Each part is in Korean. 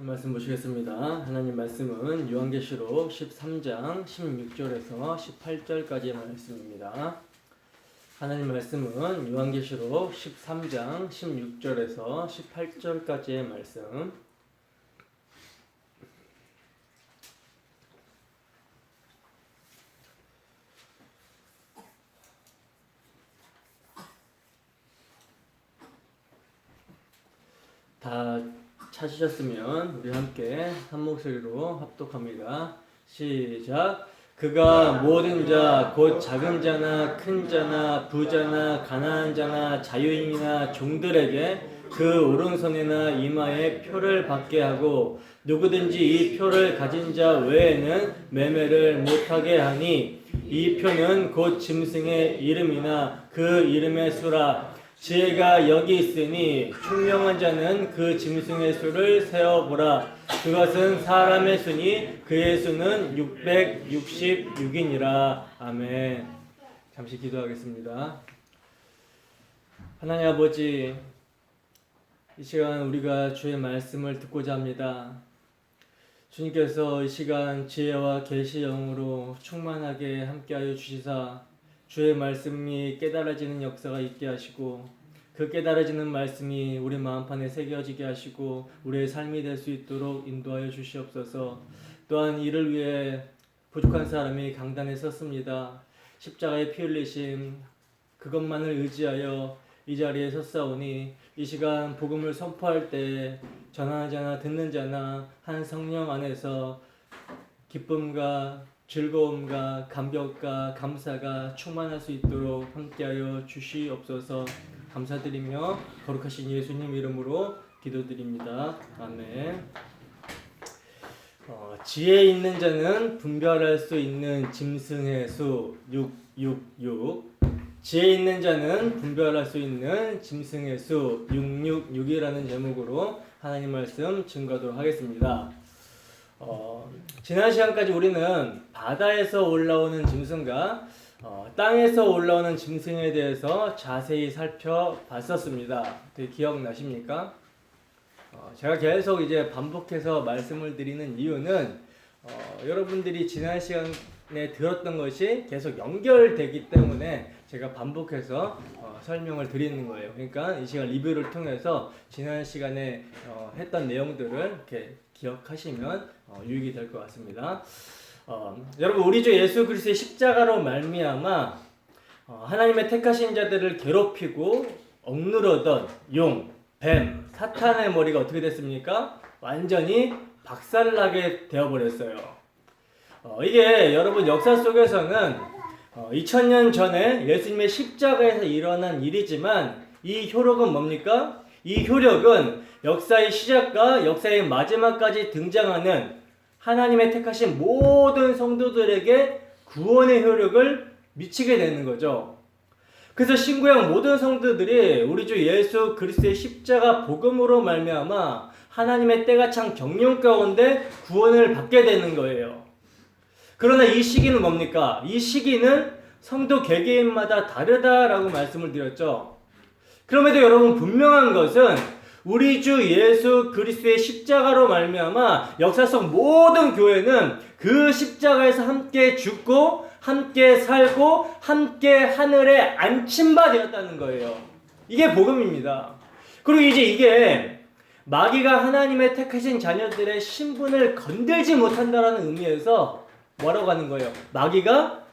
말씀 보시겠습니다. 하나님 말씀은 요한계시록 13장 16절에서 18절까지의 말씀입니다. 하나님 말씀은 요한계시록 13장 16절에서 18절까지의 말씀. 다 찾으셨으면 우리 함께 한 목소리로 합독합니다. 시작. 그가 모든 자 곧 작은 자나 큰 자나 부자나 가난한 자나 자유인이나 종들에게 그 오른손이나 이마에 표를 받게 하고 누구든지 이 표를 가진 자 외에는 매매를 못하게 하니 이 표는 곧 짐승의 이름이나 그 이름의 수라. 지혜가 여기 있으니 총명한 자는 그 짐승의 수를 세어보라. 그것은 사람의 수니 그의 수는 666이니라. 아멘. 잠시 기도하겠습니다. 하나님 아버지, 이 시간 우리가 주의 말씀을 듣고자 합니다. 주님께서 이 시간 지혜와 계시 영으로 충만하게 함께하여 주시사 주의 말씀이 깨달아지는 역사가 있게 하시고 그 깨달아지는 말씀이 우리 마음판에 새겨지게 하시고 우리의 삶이 될 수 있도록 인도하여 주시옵소서. 또한 이를 위해 부족한 사람이 강단에 섰습니다. 십자가의 피 흘리심 그것만을 의지하여 이 자리에 섰사오니 이 시간 복음을 선포할 때 전하는 자나 듣는 자나 한 성령 안에서 기쁨과 즐거움과 감격과 감사가 충만할 수 있도록 함께하여 주시옵소서. 감사드리며 거룩하신 예수님 이름으로 기도드립니다. 아멘. 지혜 있는 자는 분별할 수 있는 짐승의 수 666. 지혜 있는 자는 분별할 수 있는 짐승의 수 666이라는 제목으로 하나님 말씀 증거하도록 하겠습니다. 지난 시간까지 우리는 바다에서 올라오는 짐승과 땅에서 올라오는 짐승에 대해서 자세히 살펴봤었습니다. 기억나십니까? 제가 계속 이제 반복해서 말씀을 드리는 이유는 여러분들이 지난 시간에 들었던 것이 계속 연결되기 때문에 제가 반복해서 설명을 드리는 거예요. 그러니까 이 시간 리뷰를 통해서 지난 시간에 했던 내용들을 이렇게 기억하시면 유익이 될 것 같습니다. 여러분, 우리 주 예수 그리스도의 십자가로 말미암아 하나님의 택하신 자들을 괴롭히고 억누르던 용, 뱀, 사탄의 머리가 어떻게 됐습니까? 완전히 박살나게 되어버렸어요. 이게 여러분 역사 속에서는 2000년 전에 예수님의 십자가에서 일어난 일이지만 이 효력은 뭡니까? 이 효력은 역사의 시작과 역사의 마지막까지 등장하는 하나님의 택하신 모든 성도들에게 구원의 효력을 미치게 되는 거죠. 그래서 신구약 모든 성도들이 우리 주 예수 그리스도의 십자가 복음으로 말미암아 하나님의 때가 찬 경륜 가운데 구원을 받게 되는 거예요. 그러나 이 시기는 뭡니까? 이 시기는 성도 개개인마다 다르다라고 말씀을 드렸죠. 그럼에도 여러분 분명한 것은 우리 주 예수 그리스도의 십자가로 말미암아 역사 속 모든 교회는 그 십자가에서 함께 죽고 함께 살고 함께 하늘에 안침바 되었다는 거예요. 이게 복음입니다. 그리고 이제 이게 마귀가 하나님의 택하신 자녀들의 신분을 건들지 못한다라는 의미에서 뭐라고 하는 거예요? 마귀가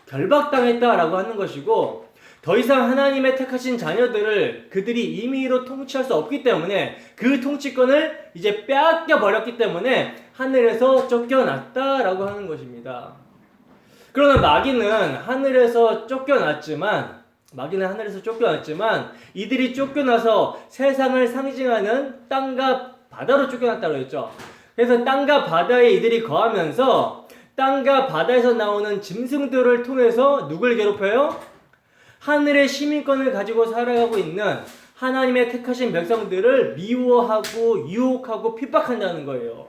결박당했다라고 하는 것이고 더 이상 하나님의 택하신 자녀들을 그들이 임의로 통치할 수 없기 때문에 그 통치권을 이제 빼앗겨 버렸기 때문에 하늘에서 쫓겨났다라고 하는 것입니다. 그러나 마귀는 하늘에서 쫓겨났지만 이들이 쫓겨나서 세상을 상징하는 땅과 바다로 쫓겨났다고 했죠. 그래서 땅과 바다에 이들이 거하면서 땅과 바다에서 나오는 짐승들을 통해서 누굴 괴롭혀요? 하늘의 시민권을 가지고 살아가고 있는 하나님의 택하신 백성들을 미워하고 유혹하고 핍박한다는 거예요.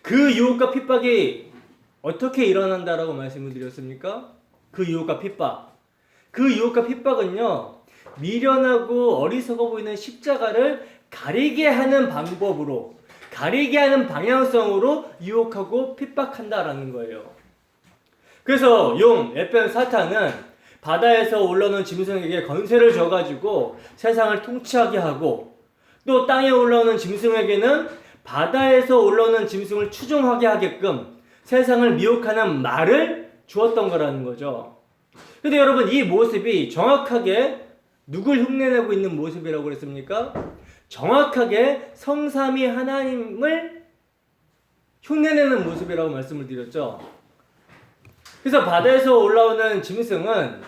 그 유혹과 핍박이 어떻게 일어난다라고 말씀을 드렸습니까? 그 유혹과 핍박은요, 미련하고 어리석어 보이는 십자가를 가리게 하는 방법으로 가리게 하는 방향성으로 유혹하고 핍박한다라는 거예요. 그래서 에편 사탄은 바다에서 올라오는 짐승에게 권세를 줘가지고 세상을 통치하게 하고, 또 땅에 올라오는 짐승에게는 바다에서 올라오는 짐승을 추종하게 하게끔 세상을 미혹하는 말을 주었던 거라는 거죠. 근데 여러분, 이 모습이 정확하게 누굴 흉내내고 있는 모습이라고 그랬습니까? 정확하게 성삼위 하나님을 흉내내는 모습이라고 말씀을 드렸죠. 그래서 바다에서 올라오는 짐승은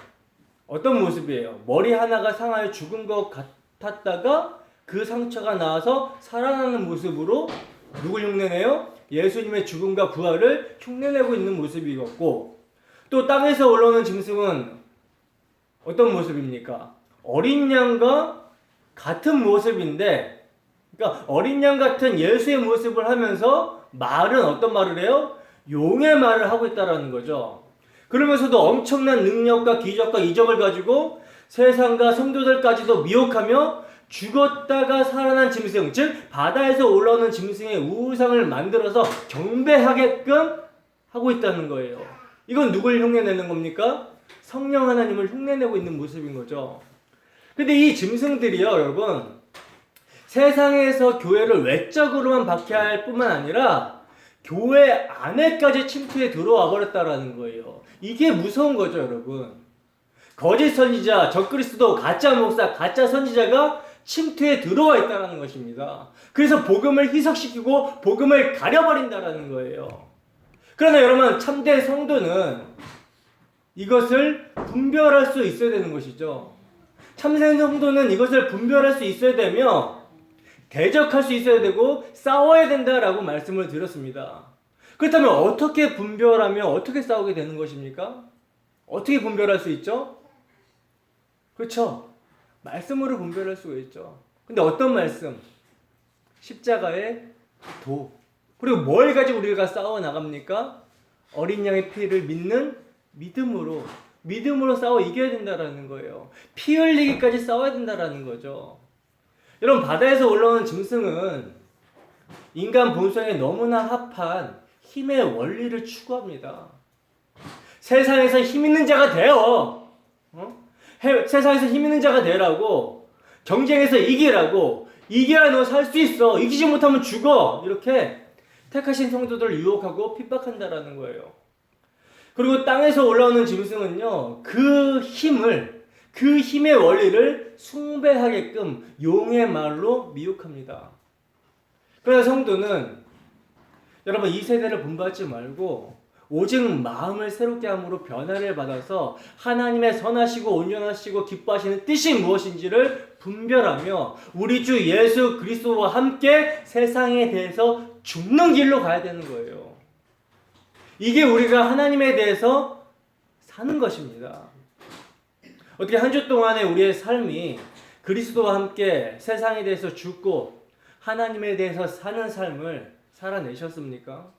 어떤 모습이에요? 머리 하나가 상하여 죽은 것 같았다가 그 상처가 나와서 살아나는 모습으로 누굴 흉내내요? 예수님의 죽음과 부활을 흉내내고 있는 모습이었고, 또 땅에서 올라오는 짐승은 어떤 모습입니까? 어린 양과 같은 모습인데, 그러니까 어린 양 같은 예수의 모습을 하면서 말은 어떤 말을 해요? 용의 말을 하고 있다는 거죠. 그러면서도 엄청난 능력과 기적과 이적을 가지고 세상과 성도들까지도 미혹하며 죽었다가 살아난 짐승, 즉 바다에서 올라오는 짐승의 우상을 만들어서 경배하게끔 하고 있다는 거예요. 이건 누굴 흉내내는 겁니까? 성령 하나님을 흉내내고 있는 모습인 거죠. 근데 이 짐승들이요, 여러분, 세상에서 교회를 외적으로만 박해할 뿐만 아니라 교회 안에까지 침투해 들어와 버렸다라는 거예요. 이게 무서운 거죠, 여러분. 거짓 선지자, 적그리스도, 가짜 목사, 가짜 선지자가 침투에 들어와 있다는 것입니다. 그래서 복음을 희석시키고 복음을 가려버린다라는 거예요. 그러나 여러분, 참된 성도는 이것을 분별할 수 있어야 되는 것이죠. 참된 성도는 이것을 분별할 수 있어야 되며 대적할 수 있어야 되고 싸워야 된다라고 말씀을 드렸습니다. 그렇다면 어떻게 분별하며 어떻게 싸우게 되는 것입니까? 어떻게 분별할 수 있죠? 그렇죠. 말씀으로 분별할 수가 있죠. 근데 어떤 말씀? 십자가의 도. 그리고 뭘 가지고 우리가 싸워 나갑니까? 어린 양의 피를 믿는 믿음으로 싸워 이겨야 된다라는 거예요. 피 흘리기까지 싸워야 된다라는 거죠. 여러분, 바다에서 올라오는 짐승은 인간 본성에 너무나 합한 힘의 원리를 추구합니다. 세상에서 힘 있는 자가 되어, 세상에서 힘 있는 자가 되라고, 경쟁에서 이기라고, 이겨야 너 살 수 있어, 이기지 못하면 죽어, 이렇게 택하신 성도들을 유혹하고 핍박한다라는 거예요. 그리고 땅에서 올라오는 짐승은요, 그 힘의 원리를 숭배하게끔 용의 말로 미혹합니다. 그러나 성도는 여러분, 이 세대를 본받지 말고 오직 마음을 새롭게 함으로 변화를 받아서 하나님의 선하시고 온전하시고 기뻐하시는 뜻이 무엇인지를 분별하며 우리 주 예수 그리스도와 함께 세상에 대해서 죽는 길로 가야 되는 거예요. 이게 우리가 하나님에 대해서 사는 것입니다. 어떻게 한 주 동안의 우리의 삶이 그리스도와 함께 세상에 대해서 죽고 하나님에 대해서 사는 삶을 살아내셨습니까?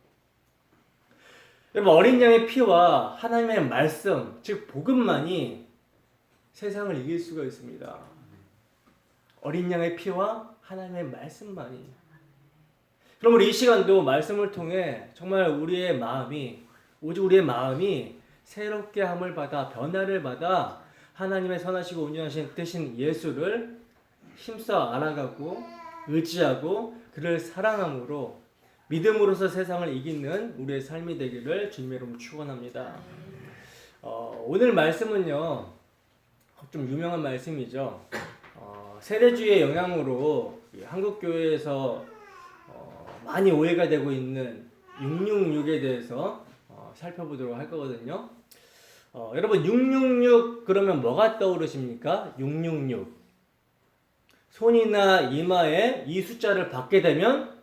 여러분, 어린 양의 피와 하나님의 말씀, 즉 복음만이 세상을 이길 수가 있습니다. 어린 양의 피와 하나님의 말씀만이. 그럼 우리 이 시간도 말씀을 통해 정말 오직 우리의 마음이 새롭게 함을 받아 변화를 받아 하나님의 선하시고 온전하신 뜻인 예수를 힘써 알아가고 의지하고 그를 사랑함으로 믿음으로서 세상을 이기는 우리의 삶이 되기를 주님의 이름으로 축원합니다. 오늘 말씀은요, 좀 유명한 말씀이죠. 세대주의의 영향으로 한국 교회에서 많이 오해가 되고 있는 666에 대해서 살펴보도록 할 거거든요. 여러분, 666 그러면 뭐가 떠오르십니까? 666. 손이나 이마에 이 숫자를 받게 되면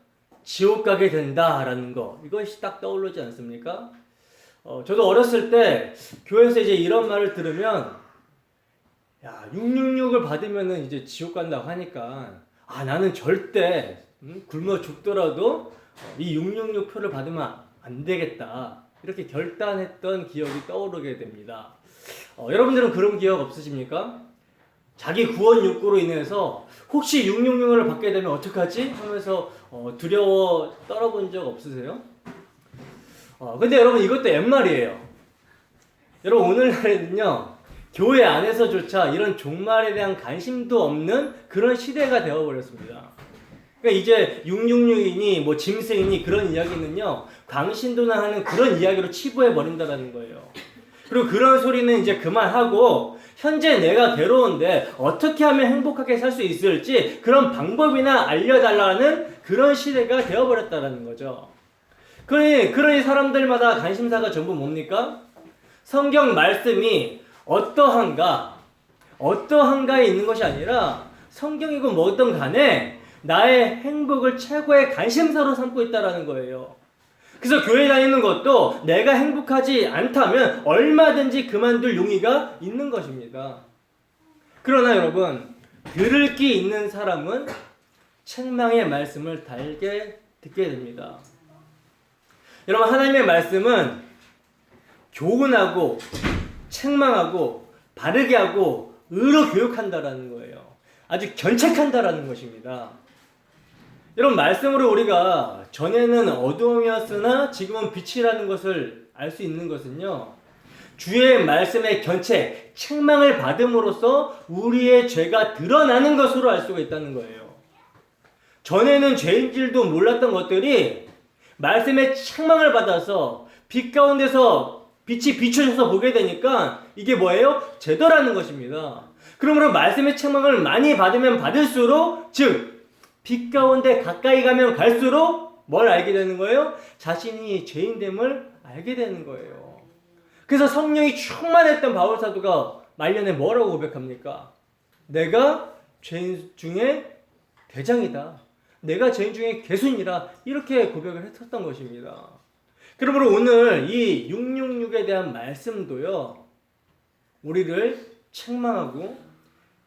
지옥 가게 된다라는 거. 이것이 딱 떠오르지 않습니까? 저도 어렸을 때 교회에서 이제 이런 말을 들으면, 야, 666을 받으면은 이제 지옥 간다고 하니까, 나는 절대 굶어 죽더라도 이 666 표를 받으면 안 되겠다, 이렇게 결단했던 기억이 떠오르게 됩니다. 여러분들은 그런 기억 없으십니까? 자기 구원 욕구로 인해서 혹시 666을 받게 되면 어떡하지? 하면서 두려워 떨어본 적 없으세요? 근데 여러분 이것도 옛말이에요. 여러분 오늘날에는요 교회 안에서조차 이런 종말에 대한 관심도 없는 그런 시대가 되어버렸습니다. 그러니까 이제 666이니 뭐 짐승이니 그런 이야기는요 광신도나 하는 그런 이야기로 치부해버린다는 거예요. 그리고 그런 소리는 이제 그만하고 현재 내가 괴로운데 어떻게 하면 행복하게 살 수 있을지 그런 방법이나 알려달라는 그런 시대가 되어버렸다는 거죠. 그러니 사람들마다 관심사가 전부 뭡니까? 성경 말씀이 어떠한가에 있는 것이 아니라 성경이고 뭐든 간에 나의 행복을 최고의 관심사로 삼고 있다는 거예요. 그래서 교회 다니는 것도 내가 행복하지 않다면 얼마든지 그만둘 용의가 있는 것입니다. 그러나 여러분, 들을 기 있는 사람은 책망의 말씀을 달게 듣게 됩니다. 여러분, 하나님의 말씀은 교훈하고 책망하고 바르게 하고 의로 교육한다라는 거예요. 아주 견책한다라는 것입니다. 여러분, 말씀으로 우리가 전에는 어두움이었으나 지금은 빛이라는 것을 알 수 있는 것은요, 주의 말씀의 견책, 책망을 받음으로써 우리의 죄가 드러나는 것으로 알 수가 있다는 거예요. 전에는 죄인 줄도 몰랐던 것들이 말씀의 책망을 받아서 빛 가운데서 빛이 비춰져서 보게 되니까 이게 뭐예요? 죄더라는 것입니다. 그러므로 말씀의 책망을 많이 받으면 받을수록, 즉 빛 가운데 가까이 가면 갈수록 뭘 알게 되는 거예요? 자신이 죄인됨을 알게 되는 거예요. 그래서 성령이 충만했던 바울 사도가 말년에 뭐라고 고백합니까? 내가 죄인 중에 대장이다. 내가 죄인 중에 괴순이라, 이렇게 고백을 했었던 것입니다. 그러므로 오늘 이 666에 대한 말씀도요, 우리를 책망하고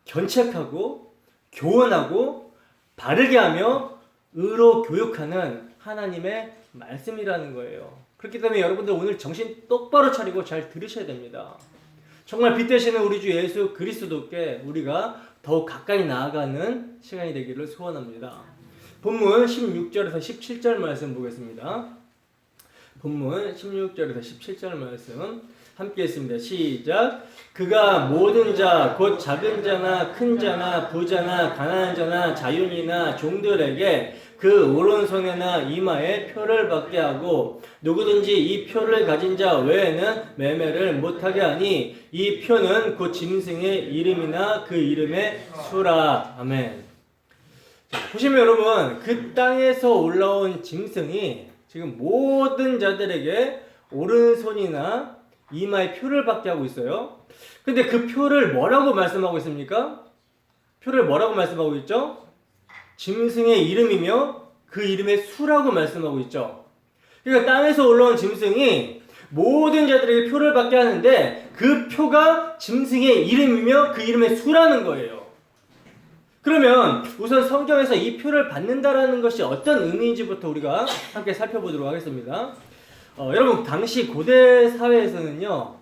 견책하고 교훈하고 바르게 하며 의로 교육하는 하나님의 말씀이라는 거예요. 그렇기 때문에 여러분들 오늘 정신 똑바로 차리고 잘 들으셔야 됩니다. 정말 빛 되시는 우리 주 예수 그리스도께 우리가 더욱 가까이 나아가는 시간이 되기를 소원합니다. 본문 16절에서 17절 말씀 보겠습니다. 본문 16절에서 17절 말씀 함께 했습니다. 시작. 그가 모든 자, 곧 작은 자나 큰 자나 부자나 가난한 자나 자윤이나 종들에게 그 오른손에나 이마에 표를 받게 하고 누구든지 이 표를 가진 자 외에는 매매를 못하게 하니 이 표는 곧 짐승의 이름이나 그 이름의 수라. 아멘. 자, 보시면 여러분, 그 땅에서 올라온 짐승이 지금 모든 자들에게 오른손이나 이마에 표를 받게 하고 있어요. 근데 그 표를 뭐라고 말씀하고 있습니까? 표를 뭐라고 말씀하고 있죠? 짐승의 이름이며 그 이름의 수라고 말씀하고 있죠. 그러니까 땅에서 올라온 짐승이 모든 자들에게 표를 받게 하는데 그 표가 짐승의 이름이며 그 이름의 수라는 거예요. 그러면 우선 성경에서 이 표를 받는다라는 것이 어떤 의미인지부터 우리가 함께 살펴보도록 하겠습니다. 여러분, 당시 고대 사회에서는요,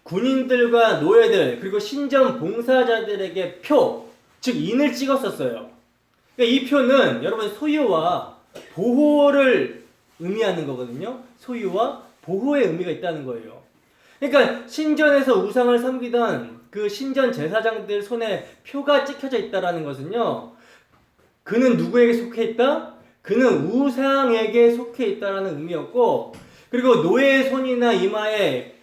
군인들과 노예들 그리고 신전 봉사자들에게 표, 즉 인을 찍었었어요. 그러니까 이 표는 여러분 소유와 보호를 의미하는 거거든요. 소유와 보호의 의미가 있다는 거예요. 그러니까 신전에서 우상을 섬기던 그 신전 제사장들 손에 표가 찍혀져 있다라는 것은요, 그는 누구에게 속해 있다? 그는 우상에게 속해 있다라는 의미였고, 그리고 노예의 손이나 이마에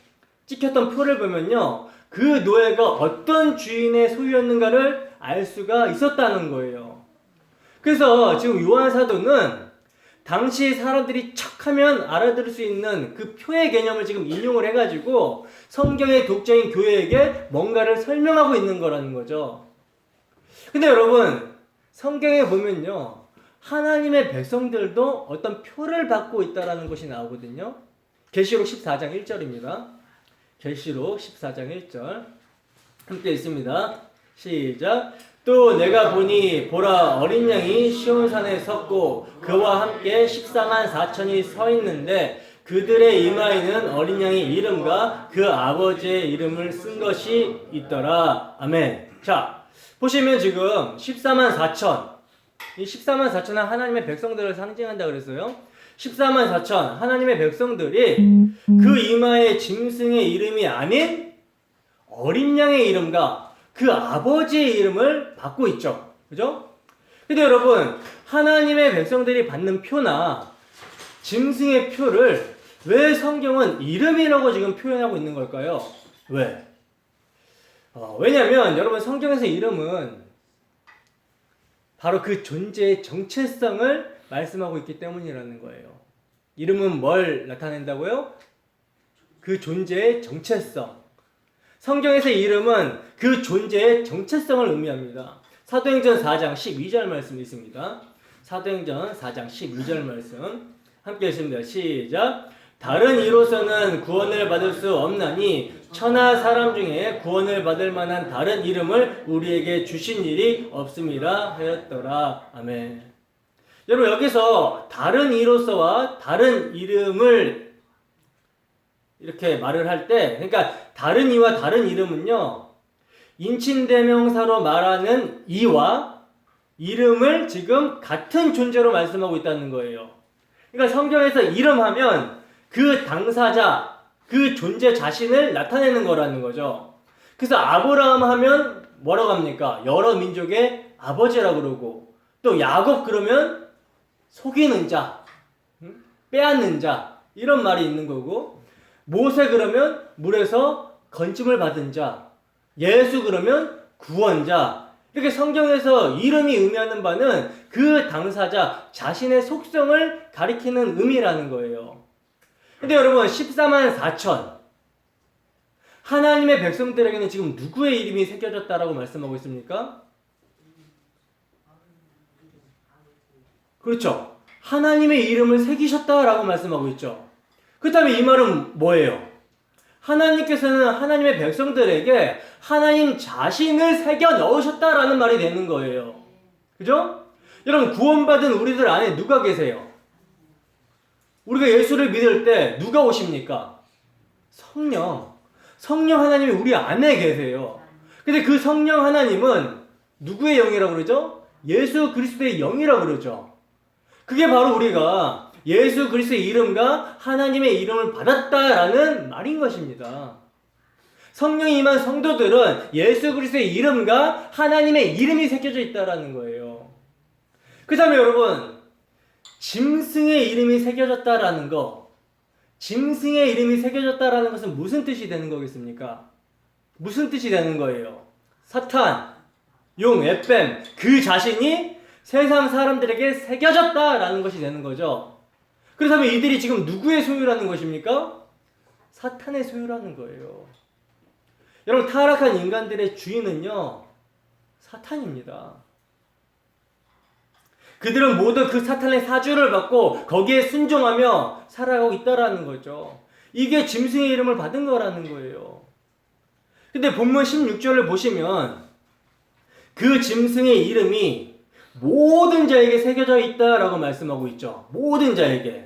찍혔던 표를 보면요, 그 노예가 어떤 주인의 소유였는가를 알 수가 있었다는 거예요. 그래서 지금 요한 사도는 당시 사람들이 척하면 알아들을 수 있는 그 표의 개념을 지금 인용을 해가지고 성경의 독자인 교회에게 뭔가를 설명하고 있는 거라는 거죠. 근데 여러분, 성경에 보면요, 하나님의 백성들도 어떤 표를 받고 있다라는 것이 나오거든요. 계시록 14장 1절입니다. 계시록 14장 1절 함께 있습니다. 시작. 또 내가 보니 보라, 어린 양이 시온산에 섰고 그와 함께 14만 4천이 서 있는데 그들의 이마에는 어린 양의 이름과 그 아버지의 이름을 쓴 것이 있더라. 아멘. 자, 보시면 지금 14만 4천. 이 14만 4천은 하나님의 백성들을 상징한다 그랬어요. 14만 4천 하나님의 백성들이 그 이마의 짐승의 이름이 아닌 어린 양의 이름과 그 아버지의 이름을 받고 있죠. 그죠? 근데 여러분, 하나님의 백성들이 받는 표나 짐승의 표를 왜 성경은 이름이라고 지금 표현하고 있는 걸까요? 왜? 왜냐면 여러분, 성경에서 이름은 바로 그 존재의 정체성을 말씀하고 있기 때문이라는 거예요. 이름은 뭘 나타낸다고요? 그 존재의 정체성. 성경에서 이름은 그 존재의 정체성을 의미합니다. 사도행전 4장 12절 말씀이 있습니다. 사도행전 4장 12절 말씀 함께 읽습니다. 시작. 다른 이로서는 구원을 받을 수 없나니 천하 사람 중에 구원을 받을 만한 다른 이름을 우리에게 주신 일이 없음이라 하였더라. 아멘. 여러분, 여기서 다른 이로서와 다른 이름을 이렇게 말을 할 때, 그러니까 다른 이와 다른 이름은요, 인칭대명사로 말하는 이와 이름을 지금 같은 존재로 말씀하고 있다는 거예요. 그러니까 성경에서 이름하면 그 당사자, 그 존재 자신을 나타내는 거라는 거죠. 그래서 아브라함 하면 뭐라고 합니까? 여러 민족의 아버지라고 그러고, 또 야곱 그러면 속이는 자, 빼앗는 자, 이런 말이 있는 거고, 모세 그러면 물에서 건짐을 받은 자, 예수 그러면 구원자. 이렇게 성경에서 이름이 의미하는 바는 그 당사자 자신의 속성을 가리키는 의미라는 거예요. 근데 여러분, 14만 4천 하나님의 백성들에게는 지금 누구의 이름이 새겨졌다라고 말씀하고 있습니까? 그렇죠. 하나님의 이름을 새기셨다라고 말씀하고 있죠. 그렇다면 이 말은 뭐예요? 하나님께서는 하나님의 백성들에게 하나님 자신을 새겨 넣으셨다라는 말이 되는 거예요. 그죠? 여러분, 구원받은 우리들 안에 누가 계세요? 우리가 예수를 믿을 때 누가 오십니까? 성령. 성령 하나님이 우리 안에 계세요. 근데 그 성령 하나님은 누구의 영이라고 그러죠? 예수 그리스도의 영이라고 그러죠. 그게 바로 우리가 예수 그리스도의 이름과 하나님의 이름을 받았다라는 말인 것입니다. 성령이 임한 성도들은 예수 그리스도의 이름과 하나님의 이름이 새겨져 있다라는 거예요. 그 다음에 여러분, 짐승의 이름이 새겨졌다라는 거, 짐승의 이름이 새겨졌다라는 것은 무슨 뜻이 되는 거겠습니까? 무슨 뜻이 되는 거예요? 사탄, 용, 에뱀, 그 자신이 세상 사람들에게 새겨졌다라는 것이 되는 거죠. 그렇다면 이들이 지금 누구의 소유라는 것입니까? 사탄의 소유라는 거예요. 여러분, 타락한 인간들의 주인은요, 사탄입니다. 그들은 모두 그 사탄의 사주를 받고 거기에 순종하며 살아가고 있다라는 거죠. 이게 짐승의 이름을 받은 거라는 거예요. 근데 본문 16절을 보시면 그 짐승의 이름이 모든 자에게 새겨져 있다라고 말씀하고 있죠. 모든 자에게.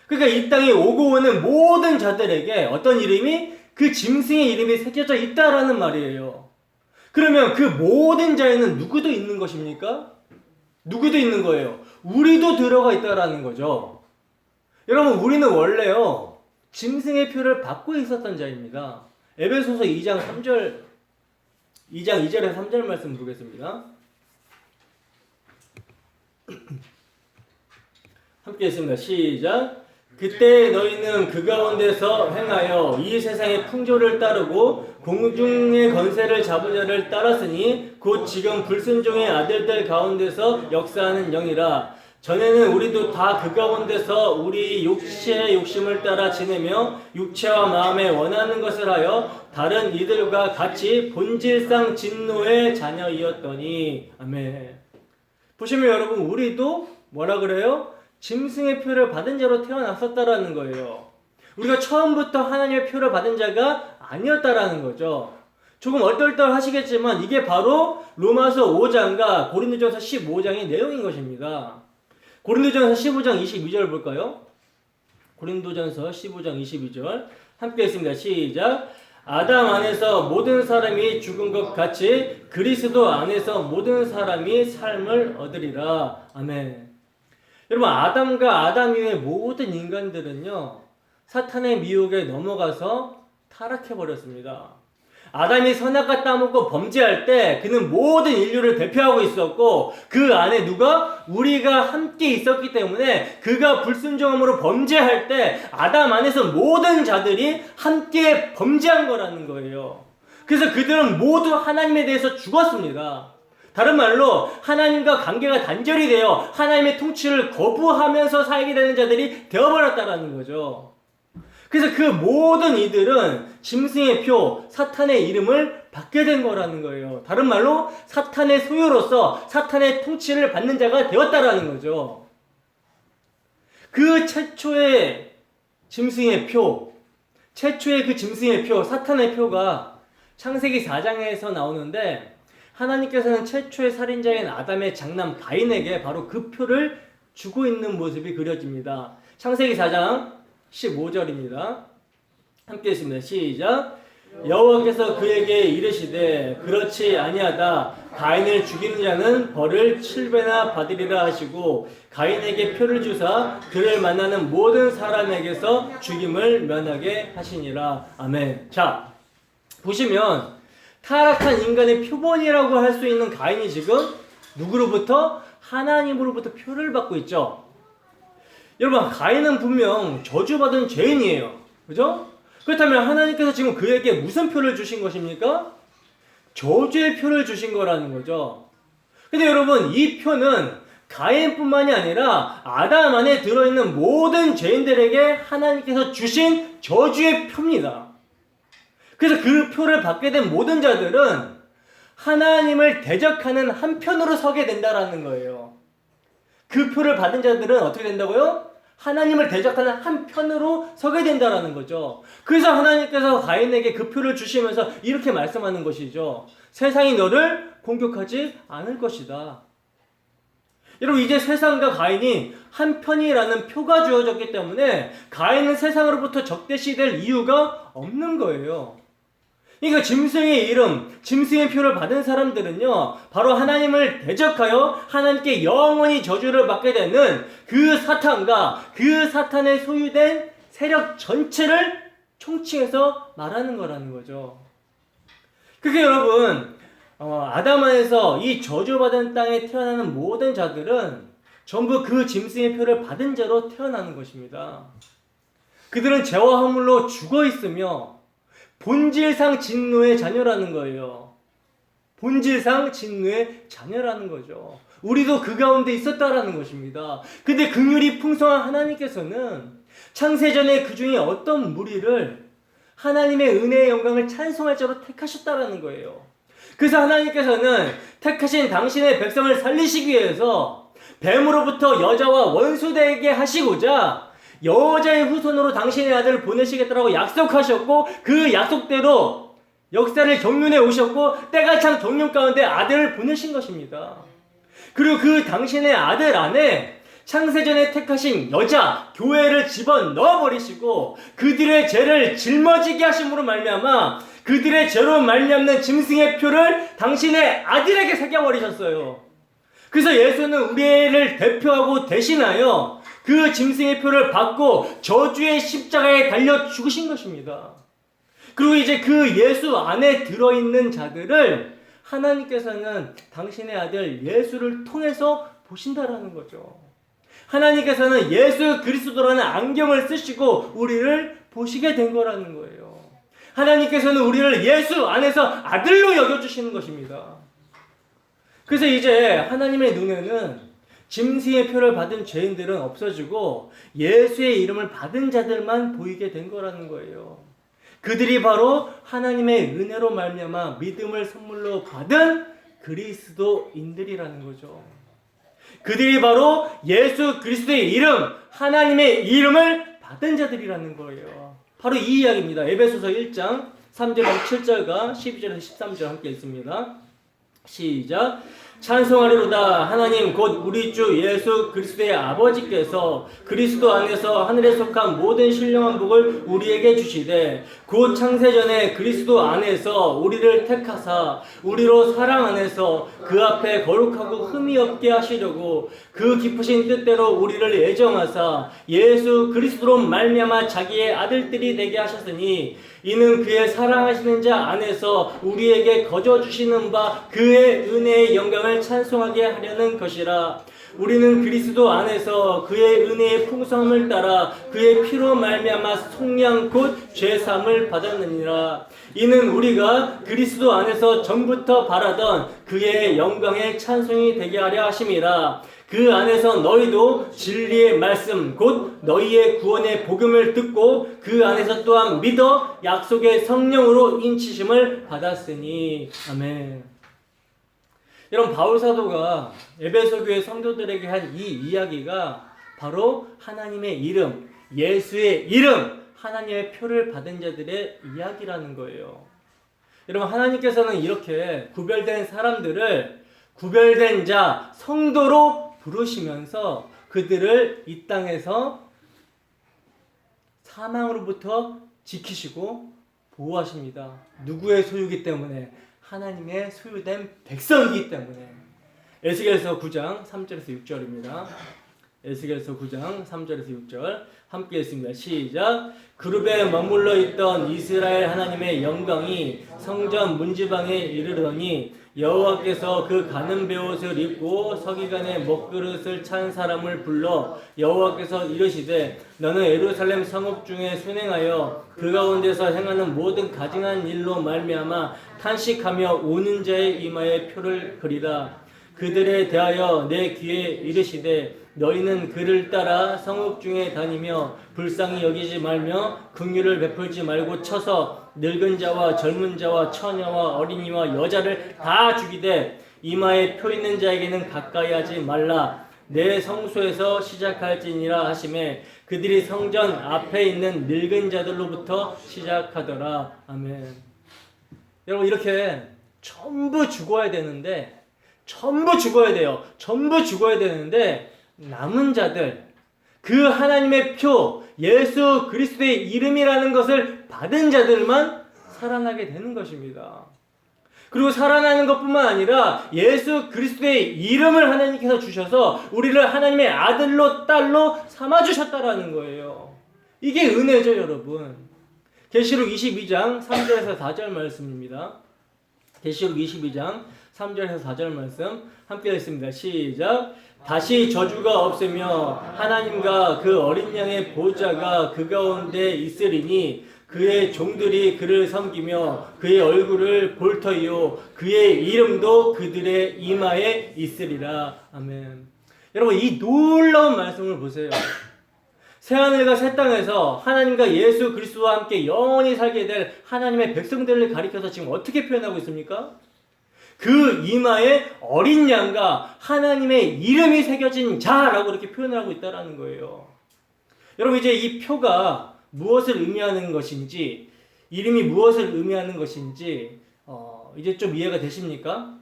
그러니까 이 땅에 오고 오는 모든 자들에게 어떤 이름이? 그 짐승의 이름이 새겨져 있다라는 말이에요. 그러면 그 모든 자에는 누구도 있는 것입니까? 누구도 있는 거예요. 우리도 들어가 있다라는 거죠. 여러분, 우리는 원래요, 짐승의 표를 받고 있었던 자입니다. 에베소서 2장 2절에서 3절 말씀 보겠습니다. 함께 했습니다. 시작. 그때 너희는 그 가운데서 행하여 이 세상의 풍조를 따르고 공중의 권세를 잡은 자를 따랐으니 곧 지금 불순종의 아들들 가운데서 역사하는 영이라. 전에는 우리도 다 그 가운데서 우리 육체의 욕심을 따라 지내며 육체와 마음에 원하는 것을 하여 다른 이들과 같이 본질상 진노의 자녀이었더니. 아멘. 보시면 여러분, 우리도 뭐라 그래요? 짐승의 표를 받은 자로 태어났었다라는 거예요. 우리가 처음부터 하나님의 표를 받은 자가 아니었다라는 거죠. 조금 얼떨떨하시겠지만 이게 바로 로마서 5장과 고린도전서 15장의 내용인 것입니다. 고린도전서 15장 22절 볼까요? 고린도전서 15장 22절 함께 했습니다. 시작. 아담 안에서 모든 사람이 죽은 것 같이 그리스도 안에서 모든 사람이 삶을 얻으리라. 아멘. 여러분, 아담과 아담 이후의 모든 인간들은요, 사탄의 미혹에 넘어가서 타락해버렸습니다. 아담이 선악과 따먹고 범죄할 때 그는 모든 인류를 대표하고 있었고, 그 안에 누가? 우리가 함께 있었기 때문에 그가 불순종함으로 범죄할 때 아담 안에서 모든 자들이 함께 범죄한 거라는 거예요. 그래서 그들은 모두 하나님에 대해서 죽었습니다. 다른 말로 하나님과 관계가 단절이 되어 하나님의 통치를 거부하면서 살게 되는 자들이 되어버렸다라는 거죠. 그래서 그 모든 이들은 짐승의 표, 사탄의 이름을 받게 된 거라는 거예요. 다른 말로 사탄의 소유로서 사탄의 통치를 받는 자가 되었다라는 거죠. 그 최초의 짐승의 표, 최초의 그 짐승의 표, 사탄의 표가 창세기 4장에서 나오는데, 하나님께서는 최초의 살인자인 아담의 장남 가인에게 바로 그 표를 주고 있는 모습이 그려집니다. 창세기 4장 15절입니다. 함께 읽습니다. 시작. 여호와께서 그에게 이르시되 그렇지 아니하다. 가인을 죽이는 자는 벌을 7배나 받으리라 하시고, 가인에게 표를 주사 그를 만나는 모든 사람에게서 죽임을 면하게 하시니라. 아멘. 자, 보시면 타락한 인간의 표본이라고 할 수 있는 가인이 지금 누구로부터? 하나님으로부터 표를 받고 있죠. 여러분, 가인은 분명 저주받은 죄인이에요. 그죠? 그렇다면 하나님께서 지금 그에게 무슨 표를 주신 것입니까? 저주의 표를 주신 거라는 거죠. 근데 여러분, 이 표는 가인뿐만이 아니라 아담 안에 들어있는 모든 죄인들에게 하나님께서 주신 저주의 표입니다. 그래서 그 표를 받게 된 모든 자들은 하나님을 대적하는 한편으로 서게 된다라는 거예요. 그 표를 받은 자들은 어떻게 된다고요? 하나님을 대적하는 한편으로 서게 된다라는 거죠. 그래서 하나님께서 가인에게 그 표를 주시면서 이렇게 말씀하는 것이죠. 세상이 너를 공격하지 않을 것이다. 여러분, 이제 세상과 가인이 한편이라는 표가 주어졌기 때문에 가인은 세상으로부터 적대시될 이유가 없는 거예요. 그러니까 짐승의 이름, 짐승의 표를 받은 사람들은요, 바로 하나님을 대적하여 하나님께 영원히 저주를 받게 되는 그 사탄과 그 사탄의 소유된 세력 전체를 총칭해서 말하는 거라는 거죠. 그게 여러분, 아담 안에서 이 저주받은 땅에 태어나는 모든 자들은 전부 그 짐승의 표를 받은 자로 태어나는 것입니다. 그들은 죄와 허물로 죽어 있으며 본질상 진노의 자녀라는 거예요. 본질상 진노의 자녀라는 거죠. 우리도 그 가운데 있었다라는 것입니다. 근데 긍휼이 풍성한 하나님께서는 창세전에 그 중에 어떤 무리를 하나님의 은혜의 영광을 찬송할 자로 택하셨다라는 거예요. 그래서 하나님께서는 택하신 당신의 백성을 살리시기 위해서 뱀으로부터 여자와 원수되게 하시고자 여자의 후손으로 당신의 아들을 보내시겠다라고 약속하셨고, 그 약속대로 역사를 경륜해 오셨고 때가 찬 경륜 가운데 아들을 보내신 것입니다. 그리고 그 당신의 아들 안에 창세전에 택하신 여자, 교회를 집어넣어 버리시고 그들의 죄를 짊어지게 하심으로 말미암아 그들의 죄로 말미암는 짐승의 표를 당신의 아들에게 새겨버리셨어요. 그래서 예수는 우리를 대표하고 대신하여 그 짐승의 표를 받고 저주의 십자가에 달려 죽으신 것입니다. 그리고 이제 그 예수 안에 들어있는 자들을 하나님께서는 당신의 아들 예수를 통해서 보신다라는 거죠. 하나님께서는 예수 그리스도라는 안경을 쓰시고 우리를 보시게 된 거라는 거예요. 하나님께서는 우리를 예수 안에서 아들로 여겨주시는 것입니다. 그래서 이제 하나님의 눈에는 짐승의 표를 받은 죄인들은 없어지고 예수의 이름을 받은 자들만 보이게 된 거라는 거예요. 그들이 바로 하나님의 은혜로 말미암아 믿음을 선물로 받은 그리스도인들이라는 거죠. 그들이 바로 예수 그리스도의 이름, 하나님의 이름을 받은 자들이라는 거예요. 바로 이 이야기입니다. 에베소서 1장 3절에서 7절과 12절에서 13절 함께 읽습니다. 시작. 찬송하리로다. 하나님 곧 우리 주 예수 그리스도의 아버지께서 그리스도 안에서 하늘에 속한 모든 신령한 복을 우리에게 주시되 곧 창세전에 그리스도 안에서 우리를 택하사 우리로 사랑 안에서 그 앞에 거룩하고 흠이 없게 하시려고 그 깊으신 뜻대로 우리를 애정하사 예수 그리스도로 말미암아 자기의 아들들이 되게 하셨으니 이는 그의 사랑하시는 자 안에서 우리에게 거저 주시는 바 그의 은혜의 영광을 찬송하게 하려는 것이라. 우리는 그리스도 안에서 그의 은혜의 풍성함을 따라 그의 피로 말미암아 속량 곧 죄사함을 받았느니라. 이는 우리가 그리스도 안에서 전부터 바라던 그의 영광의 찬송이 되게 하려 하심이라. 그 안에서 너희도 진리의 말씀 곧 너희의 구원의 복음을 듣고 그 안에서 또한 믿어 약속의 성령으로 인치심을 받았으니. 아멘. 여러분, 바울 사도가 에베소 교회 성도들에게 한 이 이야기가 바로 하나님의 이름, 예수의 이름, 하나님의 표를 받은 자들의 이야기라는 거예요. 여러분, 하나님께서는 이렇게 구별된 사람들을 구별된 자, 성도로 부르시면서 그들을 이 땅에서 사망으로부터 지키시고 보호하십니다. 누구의 소유이기 때문에? 하나님의 소유된 백성이기 때문에. 에스겔서 9장 3절에서 6절입니다. 에스겔서 9장 3절에서 6절 함께 읽습니다. 시작. 그룹에 머물러 있던 이스라엘 하나님의 영광이 성전 문지방에 이르르더니 여호와께서 그 가는 베옷을 입고 서기관의 먹그릇을 찬 사람을 불러 여호와께서 이르시되 너는 예루살렘 성읍 중에 순행하여 그 가운데서 행하는 모든 가증한 일로 말미암아 탄식하며 우는 자의 이마에 표를 그리라. 그들에 대하여 내 귀에 이르시되 너희는 그를 따라 성읍 중에 다니며 불쌍히 여기지 말며 긍휼을 베풀지 말고 쳐서 늙은 자와 젊은 자와 처녀와 어린이와 여자를 다 죽이되 이마에 표 있는 자에게는 가까이 하지 말라. 내 성소에서 시작할지니라 하시매 그들이 성전 앞에 있는 늙은 자들로부터 시작하더라. 아멘. 여러분, 이렇게 전부 죽어야 되는데 전부 죽어야 돼요. 전부 죽어야 되는데 남은 자들, 그 하나님의 표, 예수 그리스도의 이름이라는 것을 받은 자들만 살아나게 되는 것입니다. 그리고 살아나는 것뿐만 아니라 예수 그리스도의 이름을 하나님께서 주셔서 우리를 하나님의 아들로 딸로 삼아주셨다라는 거예요. 이게 은혜죠, 여러분. 계시록 22장 3절에서 4절 말씀입니다. 계시록 22장 3절에서 4절 말씀 함께 읽습니다. 시작. 다시 저주가 없으며 하나님과 그 어린 양의 보좌가 그 가운데 있으리니 그의 종들이 그를 섬기며 그의 얼굴을 볼 터이요 그의 이름도 그들의 이마에 있으리라. 아멘. 여러분, 이 놀라운 말씀을 보세요. 새하늘과 새 땅에서 하나님과 예수 그리스도와 함께 영원히 살게 될 하나님의 백성들을 가리켜서 지금 어떻게 표현하고 있습니까? 그 이마에 어린 양과 하나님의 이름이 새겨진 자라고 이렇게 표현을 하고 있다는 거예요. 여러분, 이제 이 표가 무엇을 의미하는 것인지, 이름이 무엇을 의미하는 것인지 이제 좀 이해가 되십니까?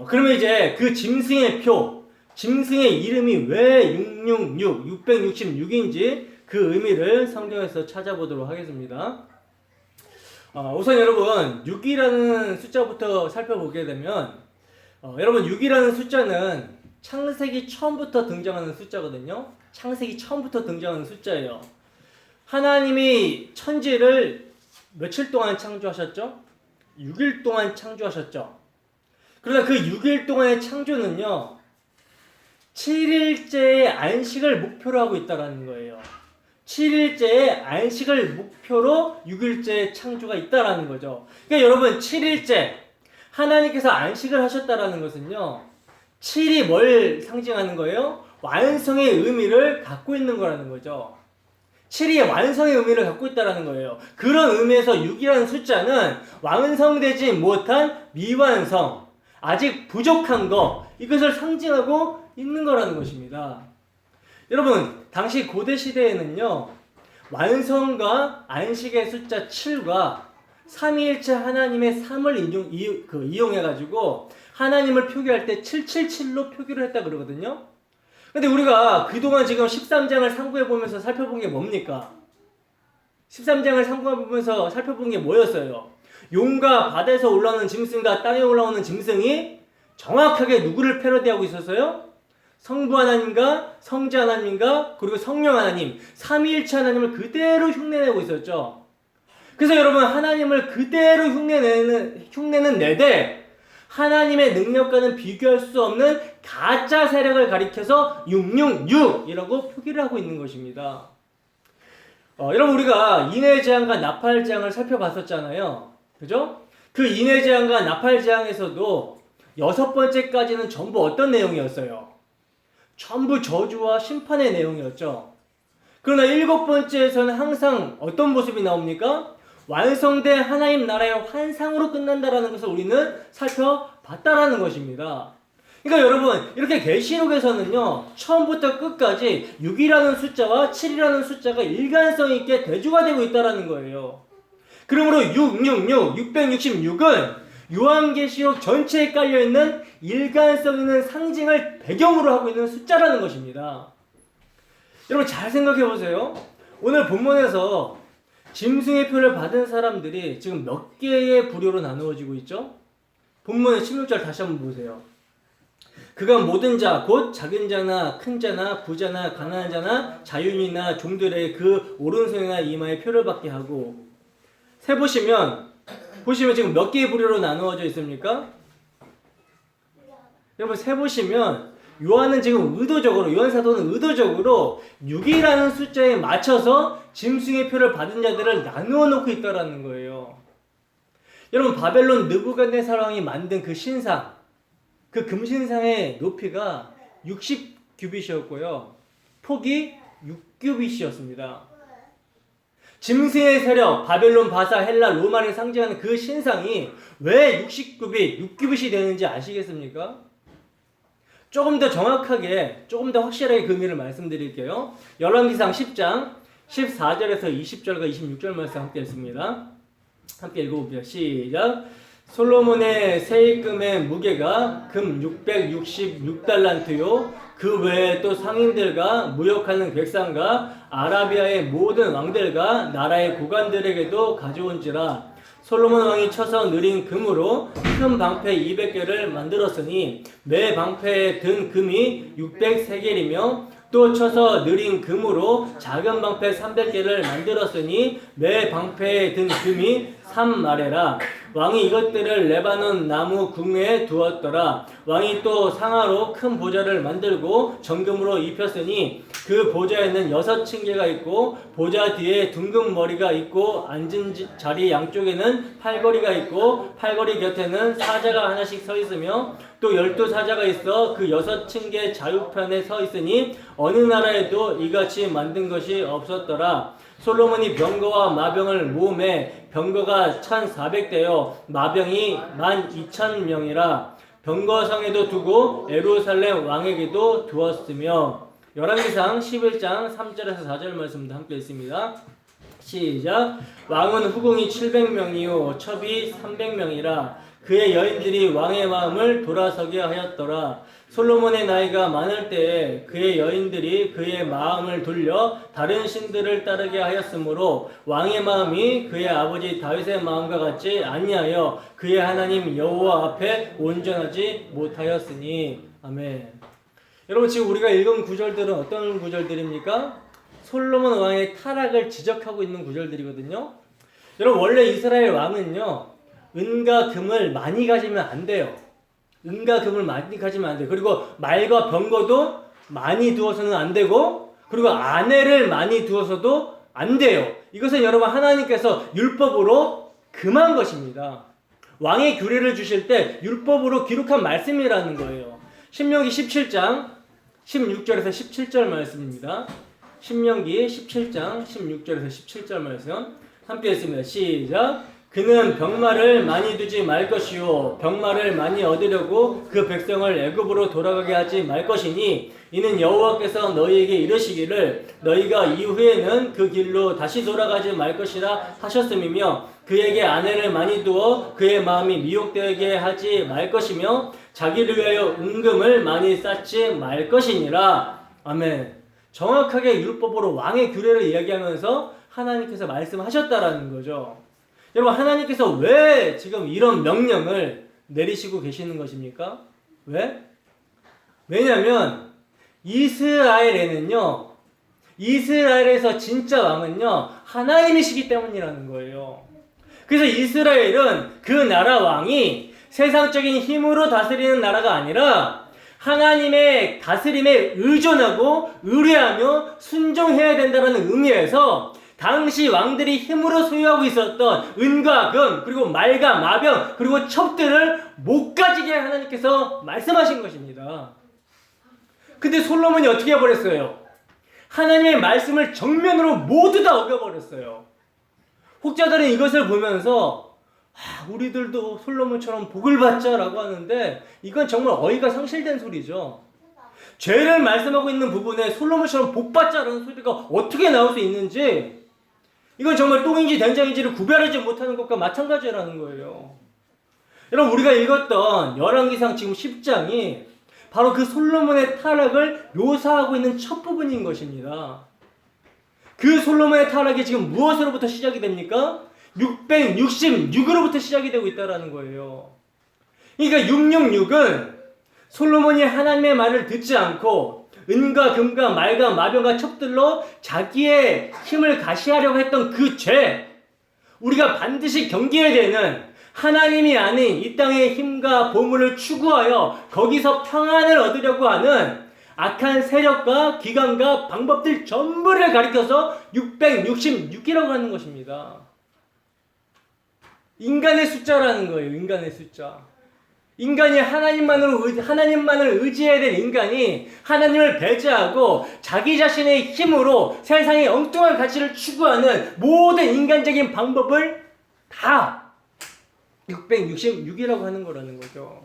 그러면 이제 그 짐승의 표, 짐승의 이름이 왜 666, 666인지 그 의미를 성경에서 찾아보도록 하겠습니다. 우선 여러분 6이라는 숫자부터 살펴보게 되면 여러분 6이라는 숫자는 창세기 처음부터 등장하는 숫자거든요. 창세기 처음부터 등장하는 숫자예요. 하나님이 천지를 며칠 동안 창조하셨죠? 6일 동안 창조하셨죠. 그러나 그 6일 동안의 창조는요 7일째의 안식을 목표로 하고 있다는 거예요. 7일째의 안식을 목표로 6일째 창조가 있다라는 거죠. 그러니까 여러분 7일째 하나님께서 안식을 하셨다라는 것은요 7이 뭘 상징하는 거예요? 완성의 의미를 갖고 있는 거라는 거죠. 7이 완성의 의미를 갖고 있다라는 거예요. 그런 의미에서 6이라는 숫자는 완성되지 못한 미완성, 아직 부족한 거, 이것을 상징하고 있는 거라는 것입니다. 여러분, 당시 고대 시대에는요 완성과 안식의 숫자 7과 삼위일체 하나님의 삼을 이용해가지고 하나님을 표기할 때 777로 표기를 했다 그러거든요. 근데 우리가 그동안 지금 13장을 상고해보면서 살펴본 게 뭡니까? 13장을 상고해보면서 살펴본 게 뭐였어요? 용과 바다에서 올라오는 짐승과 땅에 올라오는 짐승이 정확하게 누구를 패러디하고 있었어요? 성부 하나님과 성자 하나님과 그리고 성령 하나님, 삼위일체 하나님을 그대로 흉내내고 있었죠. 그래서 여러분, 하나님을 그대로 흉내는 내되 하나님의 능력과는 비교할 수 없는 가짜 세력을 가리켜서 666이라고 표기를 하고 있는 것입니다. 여러분, 우리가 인해재앙과 나팔재앙을 살펴봤었잖아요. 그죠? 그 인해재앙과 나팔재앙에서도 6번째까지는 전부 어떤 내용이었어요? 전부 저주와 심판의 내용이었죠. 그러나 7번째에서는 항상 어떤 모습이 나옵니까? 완성된 하나님 나라의 환상으로 끝난다라는 것을 우리는 살펴봤다라는 것입니다. 그러니까 여러분, 이렇게 계시록에서는요, 처음부터 끝까지 6이라는 숫자와 7이라는 숫자가 일관성 있게 대조가 되고 있다라는 거예요. 그러므로 666은 요한계시록 전체에 깔려있는 일관성 있는 상징을 배경으로 하고 있는 숫자라는 것입니다. 여러분, 잘 생각해 보세요. 오늘 본문에서 짐승의 표를 받은 사람들이 지금 몇 개의 부류로 나누어지고 있죠? 본문의 16절 다시 한번 보세요. 그가 모든 자, 곧 작은 자나 큰 자나 부자나 가난한 자나 자유인이나 종들의 그 오른손이나 이마에 표를 받게 하고. 보시면 지금 몇 개의 부류로 나누어져 있습니까? 여러분, 보시면 요한은 지금 요한 사도는 의도적으로 6이라는 숫자에 맞춰서 짐승의 표를 받은 자들을 나누어 놓고 있다라는 거예요. 여러분, 바벨론 느부갓네살 왕이 만든 그 신상, 그 금신상의 높이가 60규빗이었고요. 폭이 6규빗이었습니다. 짐승의 세력, 바벨론, 바사, 헬라, 로마를 상징하는 그 신상이 왜 60규빗, 6규빗이 되는지 아시겠습니까? 조금 더 정확하게, 조금 더 확실하게 그 의미를 말씀드릴게요. 열왕기상 10장 14절에서 20절과 26절 말씀 함께 읽습니다. 함께 읽어봅시다. 시작. 솔로몬의 세입금의 무게가 금 666달란트요. 그 외에 또 상인들과 무역하는 객상과 아라비아의 모든 왕들과 나라의 고관들에게도 가져온지라. 솔로몬 왕이 쳐서 느린 금으로 큰 방패 200개를 만들었으니 매 방패에 든 금이 600세겔이며 또 쳐서 느린 금으로 작은 방패 300개를 만들었으니 매 방패에 든 금이 3마레라. 왕이 이것들을 레바논 나무 궁에 두었더라. 왕이 또 상아로 큰 보좌를 만들고 정금으로 입혔으니 그 보좌에는 6층계가 있고 보좌 뒤에 둥근 머리가 있고 앉은 자리 양쪽에는 팔걸이가 있고 팔걸이 곁에는 사자가 하나씩 서 있으며 또 12사자가 있어 그 6층계 좌우편에 서 있으니 어느 나라에도 이같이 만든 것이 없었더라. 솔로몬이 병거와 마병을 모음해 병거가 1400대요 마병이 12,000명이라. 병거성에도 두고 에루살렘 왕에게도 두었으며. 열왕기상 11장 3절에서 4절 말씀도 함께 있습니다. 시작. 왕은 후궁이 700명이요 첩이 300명이라. 그의 여인들이 왕의 마음을 돌아서게 하였더라. 솔로몬의 나이가 많을 때에 그의 여인들이 그의 마음을 돌려 다른 신들을 따르게 하였으므로 왕의 마음이 그의 아버지 다윗의 마음과 같지 아니하여 그의 하나님 여호와 앞에 온전하지 못하였으니. 아멘. 여러분, 지금 우리가 읽은 구절들은 어떤 구절들입니까? 솔로몬 왕의 타락을 지적하고 있는 구절들이거든요. 여러분, 원래 이스라엘 왕은요, 은과 금을 많이 가지면 안 돼요. 은과 금을 많이 가지면 안 돼요. 그리고 말과 병거도 많이 두어서는 안 되고, 그리고 아내를 많이 두어서도 안 돼요. 이것은 여러분, 하나님께서 율법으로 금한 것입니다. 왕의 규례를 주실 때 율법으로 기록한 말씀이라는 거예요. 신명기 17장 16절에서 17절 말씀입니다. 신명기 17장 16절에서 17절 말씀 함께 했습니다. 시작. 그는 병마를 많이 두지 말 것이요 병마를 많이 얻으려고 그 백성을 애굽으로 돌아가게 하지 말 것이니 이는 여호와께서 너희에게 이르시기를 너희가 이후에는 그 길로 다시 돌아가지 말 것이라 하셨음이며 그에게 아내를 많이 두어 그의 마음이 미혹되게 하지 말 것이며 자기를 위하여 은금을 많이 쌓지 말 것이니라. 아멘. 정확하게 율법으로 왕의 규례를 이야기하면서 하나님께서 말씀하셨다라는 거죠. 여러분, 하나님께서 왜 지금 이런 명령을 내리시고 계시는 것입니까? 왜? 왜냐하면 이스라엘에는요, 이스라엘에서 진짜 왕은요, 하나님이시기 때문이라는 거예요. 그래서 이스라엘은 그 나라 왕이 세상적인 힘으로 다스리는 나라가 아니라 하나님의 다스림에 의존하고 의뢰하며 순종해야 된다는 의미에서 당시 왕들이 힘으로 소유하고 있었던 은과 금 그리고 말과 마병 그리고 첩들을 못 가지게 하나님께서 말씀하신 것입니다. 근데 솔로몬이 어떻게 해버렸어요? 하나님의 말씀을 정면으로 모두 다 어겨버렸어요. 혹자들은 이것을 보면서 우리들도 솔로몬처럼 복을 받자라고 하는데 이건 정말 어이가 상실된 소리죠. 죄를 말씀하고 있는 부분에 솔로몬처럼 복 받자라는 소리가 어떻게 나올 수 있는지, 이건 정말 똥인지 된장인지를 구별하지 못하는 것과 마찬가지라는 거예요. 여러분, 우리가 읽었던 열왕기상 지금 10장이 바로 그 솔로몬의 타락을 묘사하고 있는 첫 부분인 것입니다. 그 솔로몬의 타락이 지금 무엇으로부터 시작이 됩니까? 666으로부터 시작이 되고 있다는 거예요. 그러니까 666은 솔로몬이 하나님의 말을 듣지 않고 은과 금과 말과 마병과 첩들로 자기의 힘을 가시하려고 했던 그 죄, 우리가 반드시 경계해야 되는, 하나님이 아닌 이 땅의 힘과 보물을 추구하여 거기서 평안을 얻으려고 하는 악한 세력과 기관과 방법들 전부를 가리켜서 666이라고 하는 것입니다. 인간의 숫자라는 거예요. 인간의 숫자. 인간이 하나님만을 의지해야 될 인간이 하나님을 배제하고 자기 자신의 힘으로 세상의 엉뚱한 가치를 추구하는 모든 인간적인 방법을 다 666이라고 하는 거라는 거죠.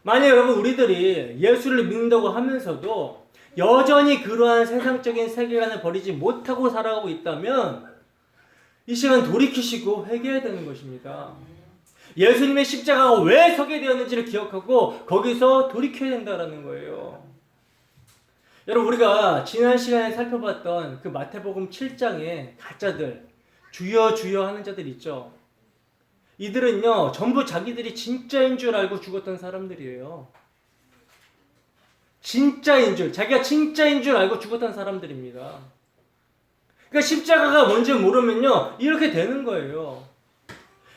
만약 여러분 우리들이 예수를 믿는다고 하면서도 여전히 그러한 세상적인 세계관을 버리지 못하고 살아가고 있다면 이 시간 돌이키시고 회개해야 되는 것입니다. 예수님의 십자가가 왜 서게 되었는지를 기억하고 거기서 돌이켜야 된다는 거예요. 여러분, 우리가 지난 시간에 살펴봤던 그 마태복음 7장의 가짜들, 주여 주여 하는 자들 있죠. 이들은요 전부 자기들이 진짜인 줄 알고 죽었던 사람들이에요. 진짜인 줄, 자기가 진짜인 줄 알고 죽었던 사람들입니다. 그러니까 십자가가 뭔지 모르면요 이렇게 되는 거예요.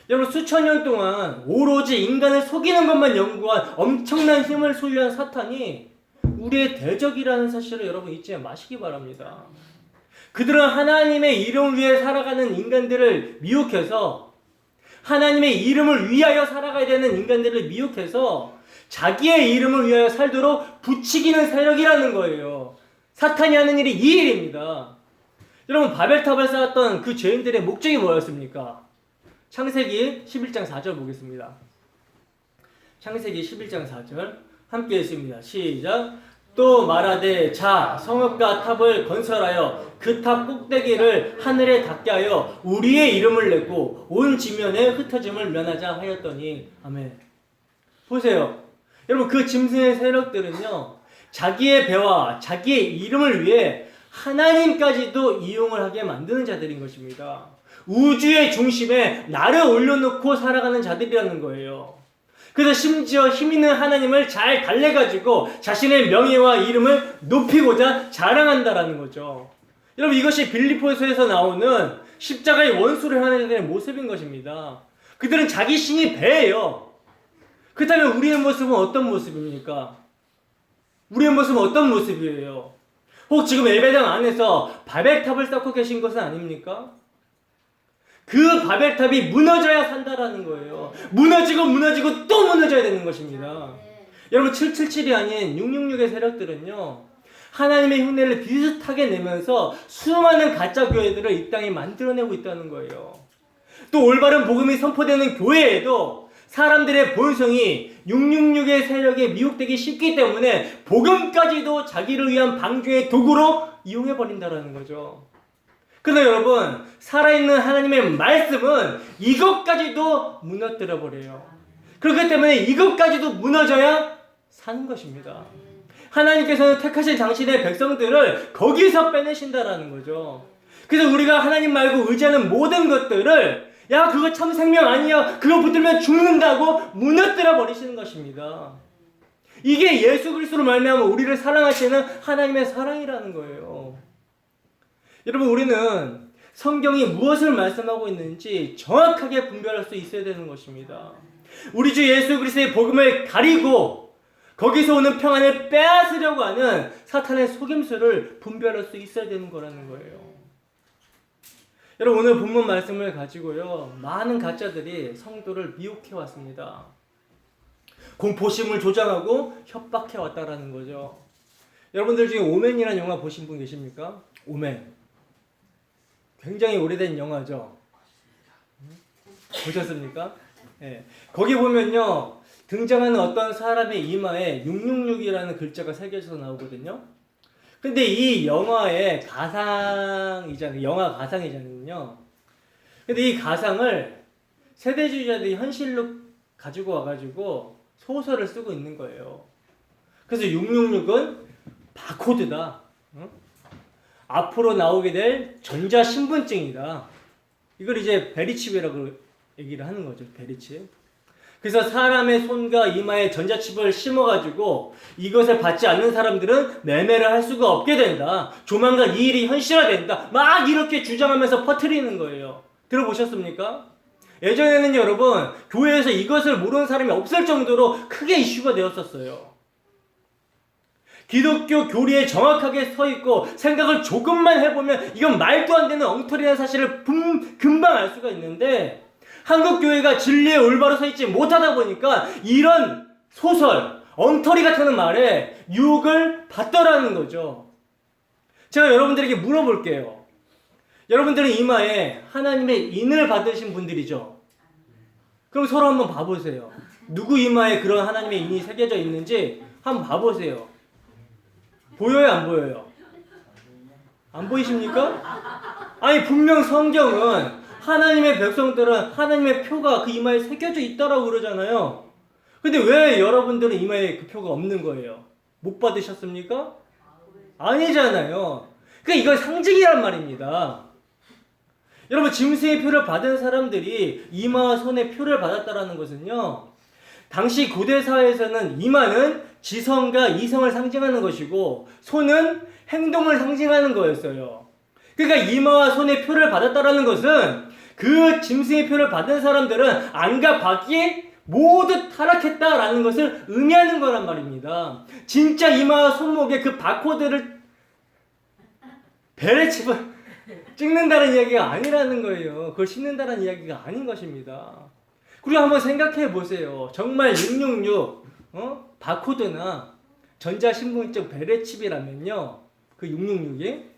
여러분, 수천 년 동안 오로지 인간을 속이는 것만 연구한 엄청난 힘을 소유한 사탄이 우리의 대적이라는 사실을 여러분 잊지 마시기 바랍니다. 그들은 하나님의 이름을 위해 살아가는 인간들을 미혹해서, 하나님의 이름을 위하여 살아가야 되는 인간들을 미혹해서 자기의 이름을 위하여 살도록 부추기는 세력이라는 거예요. 사탄이 하는 일이 이 일입니다. 여러분, 바벨탑을 쌓았던 그 죄인들의 목적이 뭐였습니까? 창세기 11장 4절 보겠습니다. 창세기 11장 4절 함께 읽습니다. 시작. 또 말하되 자 성읍과 탑을 건설하여 그 탑 꼭대기를 하늘에 닿게 하여 우리의 이름을 내고 온 지면에 흩어짐을 면하자 하였더니. 아멘. 보세요. 여러분, 그 짐승의 세력들은요 자기의 배와 자기의 이름을 위해 하나님까지도 이용을 하게 만드는 자들인 것입니다. 우주의 중심에 나를 올려놓고 살아가는 자들이라는 거예요. 그래서 심지어 힘있는 하나님을 잘 달래가지고 자신의 명예와 이름을 높이고자 자랑한다라는 거죠. 여러분, 이것이 빌립보서에서 나오는 십자가의 원수를 하는 자들의 모습인 것입니다. 그들은 자기 신이 배예요. 그렇다면 우리의 모습은 어떤 모습입니까? 우리의 모습은 어떤 모습이에요? 혹 지금 예배당 안에서 바벨탑을 쌓고 계신 것은 아닙니까? 그 바벨탑이 무너져야 산다라는 거예요. 무너지고 또 무너져야 되는 것입니다. 여러분, 777이 아닌 666의 세력들은요 하나님의 흉내를 비슷하게 내면서 수많은 가짜 교회들을 이 땅에 만들어내고 있다는 거예요. 또 올바른 복음이 선포되는 교회에도 사람들의 본성이 666의 세력에 미혹되기 쉽기 때문에 복음까지도 자기를 위한 방주의 도구로 이용해버린다는 거죠. 그런데 여러분, 살아있는 하나님의 말씀은 이것까지도 무너뜨려버려요. 그렇기 때문에 이것까지도 무너져야 사는 것입니다. 하나님께서는 택하신 당신의 백성들을 거기서 빼내신다라는 거죠. 그래서 우리가 하나님 말고 의지하는 모든 것들을 야 그거 참 생명 아니야, 그거 붙들면 죽는다고 무너뜨려 버리시는 것입니다. 이게 예수 그리스도로 말미암아 우리를 사랑하시는 하나님의 사랑이라는 거예요. 여러분, 우리는 성경이 무엇을 말씀하고 있는지 정확하게 분별할 수 있어야 되는 것입니다. 우리 주 예수 그리스도의 복음을 가리고 거기서 오는 평안을 빼앗으려고 하는 사탄의 속임수를 분별할 수 있어야 되는 거라는 거예요. 여러분, 오늘 본문 말씀을 가지고요, 많은 가짜들이 성도를 미혹해 왔습니다. 공포심을 조장하고 협박해 왔다라는 거죠. 여러분들 중에 오맨이라는 영화 보신 분 계십니까? 오맨. 굉장히 오래된 영화죠. 보셨습니까? 네. 거기 보면요, 등장하는 어떤 사람의 이마에 666이라는 글자가 새겨져서 나오거든요. 근데 이 영화의 가상이잖아요. 영화 가상이잖아요. 근데 이 가상을 세대주의자들이 현실로 가지고 와가지고 소설을 쓰고 있는 거예요. 그래서 666은 바코드다. 응? 앞으로 나오게 될 전자신분증이다. 이걸 이제 베리칩이라고 얘기를 하는 거죠. 베리칩. 그래서 사람의 손과 이마에 전자칩을 심어가지고 이것을 받지 않는 사람들은 매매를 할 수가 없게 된다. 조만간 이 일이 현실화된다. 막 이렇게 주장하면서 퍼뜨리는 거예요. 들어보셨습니까? 예전에는 여러분, 교회에서 이것을 모르는 사람이 없을 정도로 크게 이슈가 되었었어요. 기독교 교리에 정확하게 서 있고 생각을 조금만 해보면 이건 말도 안 되는 엉터리라는 사실을 금방 알 수가 있는데, 한국 교회가 진리에 올바로 서 있지 못하다 보니까 이런 소설, 엉터리 같은 말에 유혹을 받더라는 거죠. 제가 여러분들에게 물어볼게요. 여러분들은 이마에 하나님의 인을 받으신 분들이죠. 그럼 서로 한번 봐보세요. 누구 이마에 그런 하나님의 인이 새겨져 있는지 한번 봐보세요. 보여요, 안 보여요? 안 보이십니까? 아니, 분명 성경은 하나님의 백성들은 하나님의 표가 그 이마에 새겨져 있다라고 그러잖아요. 근데 왜 여러분들은 이마에 그 표가 없는 거예요? 못 받으셨습니까? 아니잖아요. 그러니까 이건 상징이란 말입니다. 여러분, 짐승의 표를 받은 사람들이 이마와 손에 표를 받았다라는 것은요, 당시 고대 사회에서는 이마는 지성과 이성을 상징하는 것이고 손은 행동을 상징하는 거였어요. 그러니까 이마와 손에 표를 받았다라는 것은 그 짐승의 표를 받은 사람들은 안과 밖이 모두 타락했다라는 것을 의미하는 거란 말입니다. 진짜 이마와 손목에 그 바코드를, 베레칩을 찍는다는 이야기가 아니라는 거예요. 그걸 심는다는 이야기가 아닌 것입니다. 그리고 한번 생각해 보세요. 정말 666 바코드나 전자신분증 베레칩이라면요, 그 666이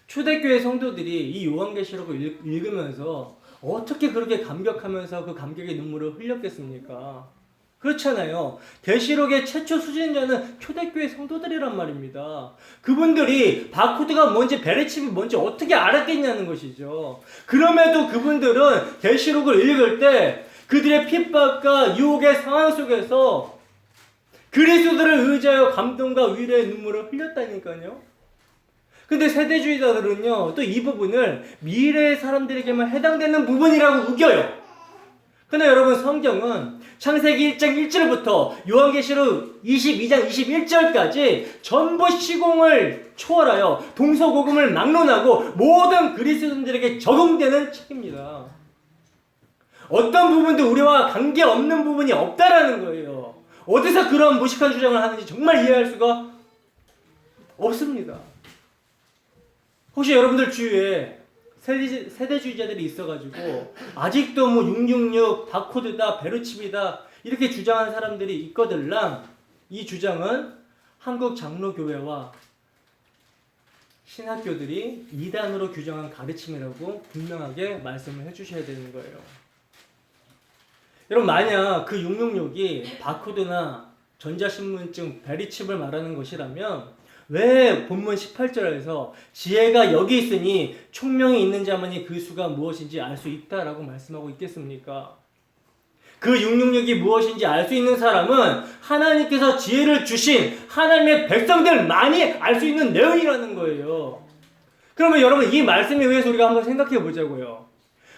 초대교회 성도들이 이 요한계시록을 읽으면서 어떻게 그렇게 감격하면서 그 감격의 눈물을 흘렸겠습니까? 그렇잖아요. 계시록의 최초 수신자는 초대교회 성도들이란 말입니다. 그분들이 바코드가 뭔지 베레칩이 뭔지 어떻게 알았겠냐는 것이죠. 그럼에도 그분들은 계시록을 읽을 때 그들의 핍박과 유혹의 상황 속에서 그리스도를 의지하여 감동과 위로의 눈물을 흘렸다니까요. 근데 세대주의자들은요, 또 이 부분을 미래의 사람들에게만 해당되는 부분이라고 우겨요. 근데 여러분, 성경은 창세기 1장 1절부터 요한계시록 22장 21절까지 전부 시공을 초월하여 동서고금을 막론하고 모든 그리스도인들에게 적용되는 책입니다. 어떤 부분도 우리와 관계없는 부분이 없다라는 거예요. 어디서 그런 무식한 주장을 하는지 정말 이해할 수가 없습니다. 혹시 여러분들 주위에 세대주의자들이 있어가지고 아직도 뭐 666 바코드다, 베르칩이다 이렇게 주장하는 사람들이 있거들랑, 이 주장은 한국 장로교회와 신학교들이 이단으로 규정한 가르침이라고 분명하게 말씀을 해주셔야 되는 거예요. 여러분, 만약 그 666이 바코드나 전자신분증 베리칩을 말하는 것이라면 왜 본문 18절에서 지혜가 여기 있으니 총명이 있는 자만이 그 수가 무엇인지 알 수 있다라고 말씀하고 있겠습니까? 그 666이 무엇인지 알 수 있는 사람은 하나님께서 지혜를 주신 하나님의 백성들만이 알 수 있는 내용이라는 거예요. 그러면 여러분, 이 말씀에 의해서 우리가 한번 생각해 보자고요.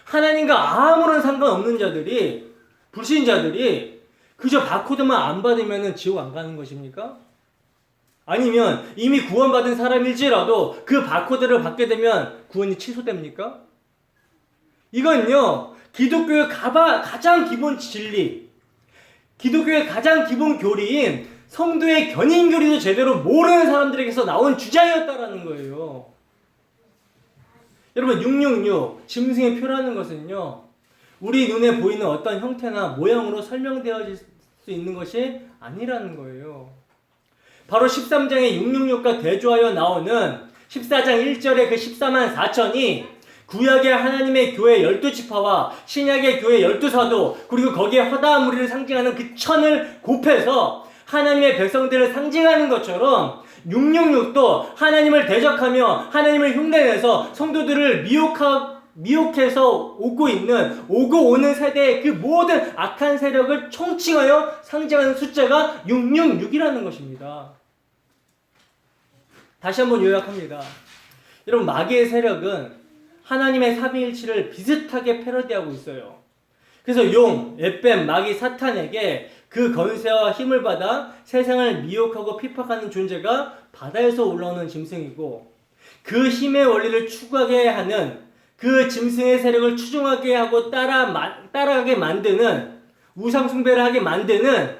하나님과 아무런 상관없는 자들이, 불신자들이 그저 바코드만 안 받으면 지옥 안 가는 것입니까? 아니면 이미 구원받은 사람일지라도 그 바코드를 받게 되면 구원이 취소됩니까? 이건요, 기독교의 가장 기본 진리, 기독교의 가장 기본 교리인 성도의 견인교리도 제대로 모르는 사람들에게서 나온 주장이었다라는 거예요. 여러분, 666 짐승의 표라는 것은요, 우리 눈에 보이는 어떤 형태나 모양으로 설명되어질 수 있는 것이 아니라는 거예요. 바로 13장의 666과 대조하여 나오는 14장 1절의 그 14만 4천이 구약의 하나님의 교회 12지파와 신약의 교회 12사도, 그리고 거기에 허다한 무리를 상징하는 그 천을 곱해서 하나님의 백성들을 상징하는 것처럼 666도 하나님을 대적하며 하나님을 흉내내서 성도들을 미혹해서 오고 오는 세대의 그 모든 악한 세력을 총칭하여 상징하는 숫자가 666이라는 것입니다. 다시 한번 요약합니다. 여러분, 마귀의 세력은 하나님의 삼위일체를 비슷하게 패러디하고 있어요. 그래서 용, 에뱀, 마귀, 사탄에게 그 건세와 힘을 받아 세상을 미혹하고 핍박하는 존재가 바다에서 올라오는 짐승이고, 그 힘의 원리를 추구하게 하는, 그 짐승의 세력을 추종하게 하고 따라가게 만드는, 우상 숭배를 하게 만드는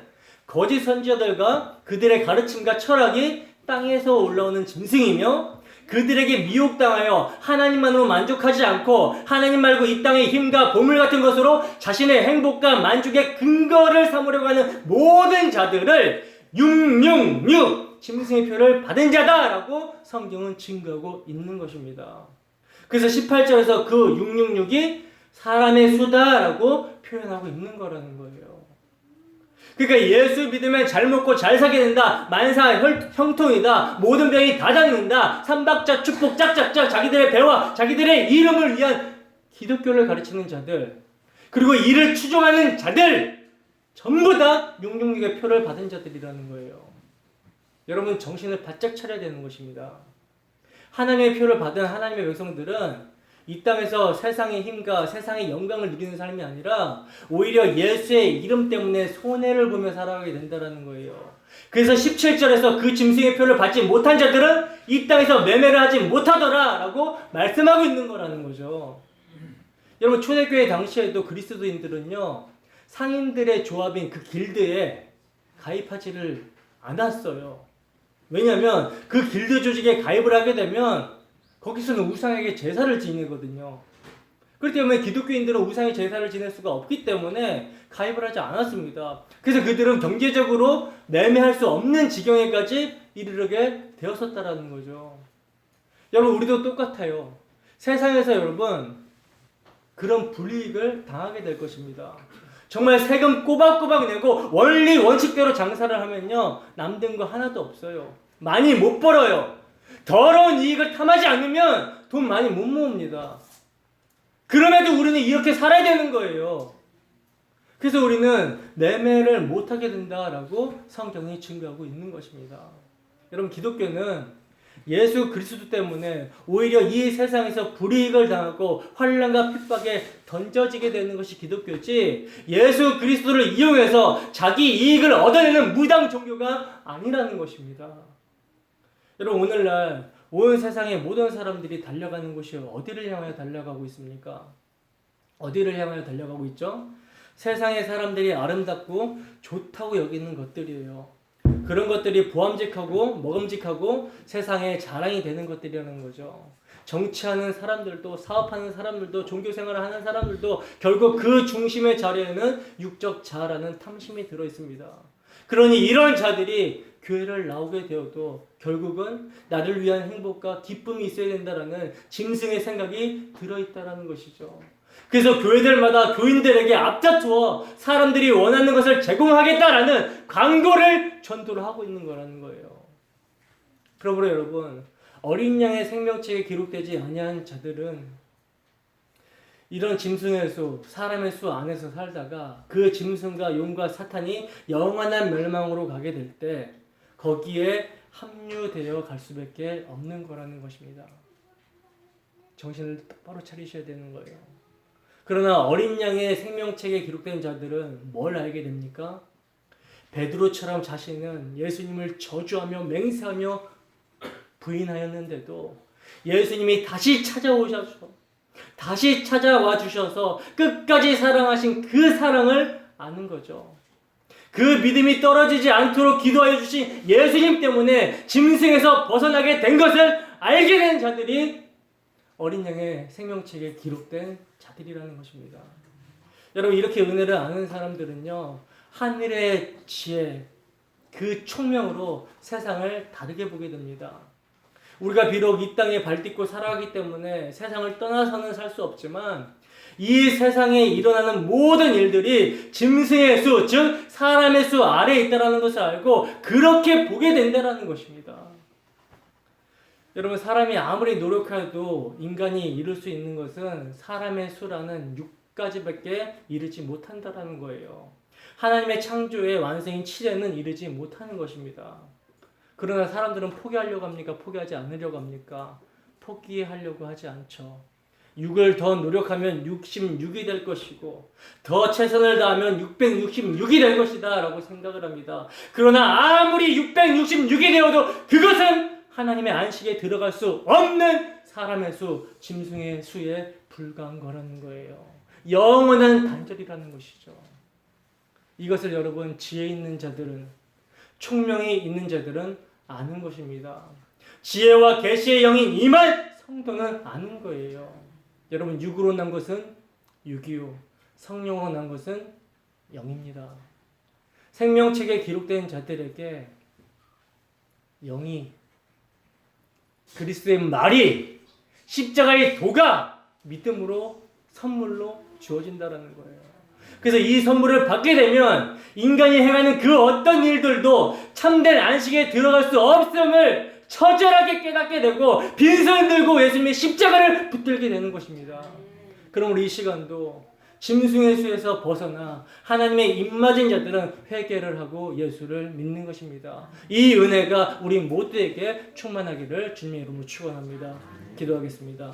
거짓 선지자들과 그들의 가르침과 철학이 땅에서 올라오는 짐승이며, 그들에게 미혹당하여 하나님만으로 만족하지 않고 하나님 말고 이 땅의 힘과 보물 같은 것으로 자신의 행복과 만족의 근거를 삼으려고 하는 모든 자들을 666 짐승의 표를 받은 자다라고 성경은 증거하고 있는 것입니다. 그래서 18절에서 그 666이 사람의 수다라고 표현하고 있는 거라는 거예요. 그러니까 예수 믿으면 잘 먹고 잘 살게 된다, 만사 형통이다, 모든 병이 다 낫는다, 삼박자 축복 짝짝짝, 자기들의 배와 자기들의 이름을 위한 기독교를 가르치는 자들, 그리고 이를 추종하는 자들, 전부 다 666의 표를 받은 자들이라는 거예요. 여러분, 정신을 바짝 차려야 되는 것입니다. 하나님의 표를 받은 하나님의 백성들은 이 땅에서 세상의 힘과 세상의 영광을 누리는 삶이 아니라 오히려 예수의 이름 때문에 손해를 보며 살아가게 된다는 거예요. 그래서 17절에서 그 짐승의 표를 받지 못한 자들은 이 땅에서 매매를 하지 못하더라 라고 말씀하고 있는 거라는 거죠. 여러분, 초대교회 당시에도 그리스도인들은요, 상인들의 조합인 그 길드에 가입하지를 않았어요. 왜냐하면 그 길드 조직에 가입을 하게 되면 거기서는 우상에게 제사를 지내거든요. 그렇기 때문에 기독교인들은 우상의 제사를 지낼 수가 없기 때문에 가입을 하지 않았습니다. 그래서 그들은 경제적으로 매매할 수 없는 지경에까지 이르게 되었었다라는 거죠. 여러분, 우리도 똑같아요. 세상에서 여러분, 그런 불이익을 당하게 될 것입니다. 정말 세금 꼬박꼬박 내고 원리 원칙대로 장사를 하면요, 남는 거 하나도 없어요. 많이 못 벌어요. 더러운 이익을 탐하지 않으면 돈 많이 못 모읍니다. 그럼에도 우리는 이렇게 살아야 되는 거예요. 그래서 우리는 매매를 못하게 된다라고 성경이 증거하고 있는 것입니다. 여러분, 기독교는 예수 그리스도 때문에 오히려 이 세상에서 불이익을 당하고 환난과 핍박에 던져지게 되는 것이 기독교지, 예수 그리스도를 이용해서 자기 이익을 얻어내는 무당 종교가 아니라는 것입니다. 여러분, 오늘날 온 세상의 모든 사람들이 달려가는 곳이 어디를 향하여 달려가고 있습니까? 어디를 향하여 달려가고 있죠? 세상의 사람들이 아름답고 좋다고 여기는 것들이에요. 그런 것들이 보암직하고 먹음직하고 세상에 자랑이 되는 것들이라는 거죠. 정치하는 사람들도, 사업하는 사람들도, 종교생활을 하는 사람들도 결국 그 중심의 자리에는 육적 자아라는 탐심이 들어있습니다. 그러니 이런 자들이 교회를 나오게 되어도 결국은 나를 위한 행복과 기쁨이 있어야 된다라는 짐승의 생각이 들어있다라는 것이죠. 그래서 교회들마다 교인들에게 앞다투어 사람들이 원하는 것을 제공하겠다라는 광고를 전도를 하고 있는 거라는 거예요. 그러므로 여러분, 어린 양의 생명책에 기록되지 아니한 자들은 이런 짐승의 수, 사람의 수 안에서 살다가 그 짐승과 용과 사탄이 영원한 멸망으로 가게 될 때 거기에 합류되어 갈 수밖에 없는 거라는 것입니다. 정신을 똑바로 차리셔야 되는 거예요. 그러나 어린 양의 생명책에 기록된 자들은 뭘 알게 됩니까? 베드로처럼 자신은 예수님을 저주하며 맹세하며 부인하였는데도 예수님이 다시 찾아오셔서 다시 찾아와 주셔서 끝까지 사랑하신 그 사랑을 아는 거죠. 그 믿음이 떨어지지 않도록 기도하여 주신 예수님 때문에 짐승에서 벗어나게 된 것을 알게 된 자들이 어린 양의 생명책에 기록된 자들이라는 것입니다. 여러분, 이렇게 은혜를 아는 사람들은요, 하늘의 지혜, 그 총명으로 세상을 다르게 보게 됩니다. 우리가 비록 이 땅에 발딛고 살아가기 때문에 세상을 떠나서는 살 수 없지만 이 세상에 일어나는 모든 일들이 짐승의 수, 즉 사람의 수 아래에 있다는 것을 알고 그렇게 보게 된다는 것입니다. 여러분, 사람이 아무리 노력해도 인간이 이룰 수 있는 것은 사람의 수라는 6가지밖에 이르지 못한다는 거예요. 하나님의 창조의 완성인 7에는 이르지 못하는 것입니다. 그러나 사람들은 포기하려고 합니까? 포기하지 않으려고 합니까? 포기하려고 하지 않죠. 6을 더 노력하면 66이 될 것이고 더 최선을 다하면 666이 될 것이다 라고 생각을 합니다. 그러나 아무리 666이 되어도 그것은 하나님의 안식에 들어갈 수 없는 사람의 수, 짐승의 수에 불과한 거라는 거예요. 영원한 단절이라는 것이죠. 이것을 여러분, 지혜 있는 자들은, 총명이 있는 자들은 아는 것입니다. 지혜와 계시의 영이 임한 성도는 아는 거예요. 여러분, 육으로 난 것은 육이요, 성령으로 난 것은 영입니다. 생명책에 기록된 자들에게 영이, 그리스도의 말이, 십자가의 도가 믿음으로 선물로 주어진다는 거예요. 그래서 이 선물을 받게 되면 인간이 행하는 그 어떤 일들도 참된 안식에 들어갈 수 없음을 처절하게 깨닫게 되고 빈손 들고 예수님의 십자가를 붙들게 되는 것입니다. 그럼 우리 이 시간도 짐승의 수에서 벗어나 하나님의 입맞은 자들은 회개를 하고 예수를 믿는 것입니다. 이 은혜가 우리 모두에게 충만하기를 주님의 이름으로 축원합니다. 기도하겠습니다.